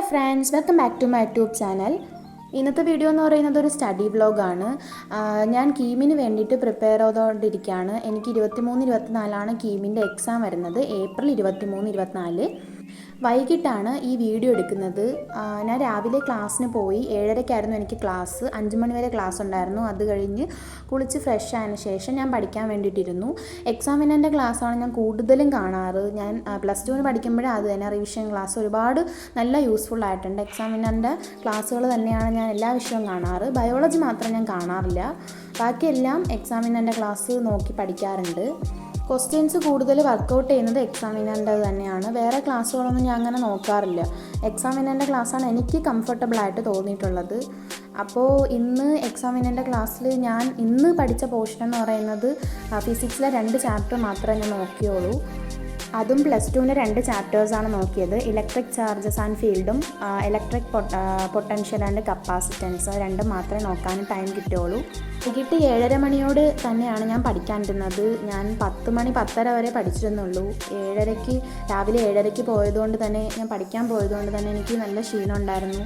Friends, welcome back to my YouTube channel. ഇന്നത്തെ video എന്ന് പറയുന്നത് ഒരു സ്റ്റഡി വ്ലോഗാണ്. ഞാൻ കീമിന് വേണ്ടിയിട്ട് പ്രിപ്പയർ ചെയ്തുകൊണ്ടിരിക്കുകയാണ്. എനിക്ക് 23-24 കീമിൻ്റെ എക്സാം വരുന്നത്. ഏപ്രിൽ 23-24 വൈകിട്ടാണ് ഈ വീഡിയോ എടുക്കുന്നത്. ഞാൻ രാവിലെ ക്ലാസ്സിന് പോയി. 7:30 എനിക്ക് ക്ലാസ്. 5 മണി വരെ ക്ലാസ് ഉണ്ടായിരുന്നു. അത് കഴിഞ്ഞ് കുളിച്ച് ഫ്രഷ് ആയതിനു ശേഷം ഞാൻ പഠിക്കാൻ വേണ്ടിയിട്ടിരുന്നു. എക്സാമിനെ ക്ലാസ്സാണ് ഞാൻ കൂടുതലും കാണാറ്. ഞാൻ +2 പഠിക്കുമ്പോഴേ അത് തന്നെ റിവിഷൻ ക്ലാസ് ഒരുപാട് നല്ല യൂസ്ഫുൾ ആയിട്ടുണ്ട്. എക്സാമിനെ ക്ലാസ്സുകൾ തന്നെയാണ് ഞാൻ എല്ലാ വിഷയവും കാണാറ്. ബയോളജി മാത്രം ഞാൻ കാണാറില്ല. ബാക്കിയെല്ലാം എക്സാമിനെ ക്ലാസ് നോക്കി പഠിക്കാറുണ്ട്. ക്വസ്റ്റ്യൻസ് കൂടുതൽ വർക്കൗട്ട് ചെയ്യുന്നത് എക്സാമിനൻ്റെ തന്നെയാണ്. വേറെ ക്ലാസ്സുകളൊന്നും ഞാൻ അങ്ങനെ നോക്കാറില്ല. എക്സാമിനൻ്റെ ക്ലാസ്സാണ് എനിക്ക് കംഫർട്ടബിളായിട്ട് തോന്നിയിട്ടുള്ളത്. അപ്പോൾ ഇന്ന് എക്സാമിനൻ്റെ ക്ലാസ്സിൽ ഞാൻ ഇന്ന് പഠിച്ച പോർഷൻ എന്ന് പറയുന്നത് ഫിസിക്സിലെ 2 ചാപ്റ്റർ മാത്രമേ ഞാൻ നോക്കിയുള്ളൂ. അതും +2ൻ്റെ 2 ചാപ്റ്റേഴ്സാണ് നോക്കിയത്. ഇലക്ട്രിക് ചാർജസ് ആൻഡ് ഫീൽഡും ഇലക്ട്രിക് പൊട്ടൻഷ്യൽ ആൻഡ് കപ്പാസിറ്റൻസ് രണ്ടും മാത്രമേ നോക്കാൻ ടൈം കിട്ടുകയുള്ളൂ. വൈകിട്ട് 7:30 മണിയോട് തന്നെയാണ് ഞാൻ പഠിക്കാനിരുന്നത്. ഞാൻ 10 മണി 10:30 വരെ പഠിച്ചിരുന്നുള്ളൂ. രാവിലെ 7:30 പോയതുകൊണ്ട് തന്നെ ഞാൻ പഠിക്കാൻ പോയതുകൊണ്ട് തന്നെ എനിക്ക് നല്ല ക്ഷീണം ഉണ്ടായിരുന്നു.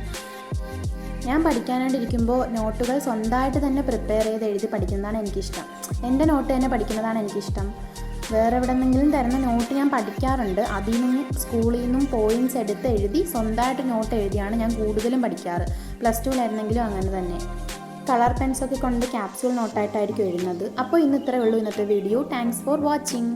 ഞാൻ പഠിക്കാനായിട്ടിരിക്കുമ്പോൾ നോട്ടുകൾ സ്വന്തമായിട്ട് തന്നെ പ്രിപ്പയർ ചെയ്ത് എഴുതി പഠിക്കുന്നതാണ് എനിക്കിഷ്ടം. എൻ്റെ നോട്ട് തന്നെ പഠിക്കുന്നതാണ് എനിക്കിഷ്ടം. വേറെ എവിടെന്നെങ്കിലും തരുന്ന നോട്ട് ഞാൻ പഠിക്കാറുണ്ട്. അതിൽ നിന്നും സ്കൂളിൽ നിന്നും പോയിൻറ്റ്സ് എടുത്ത് എഴുതി സ്വന്തമായിട്ട് നോട്ട് എഴുതിയാണ് ഞാൻ കൂടുതലും പഠിക്കാറ്. +2 അങ്ങനെ തന്നെ. കളർ പെൻസൊക്കെ കൊണ്ട് ക്യാപ്സ്യൂൾ നോട്ടായിട്ടായിരിക്കും എഴുതുന്നത്. അപ്പോൾ ഇന്ന് ഇത്രയേ ഉള്ളൂ ഇന്നത്തെ വീഡിയോ. Thanks for watching.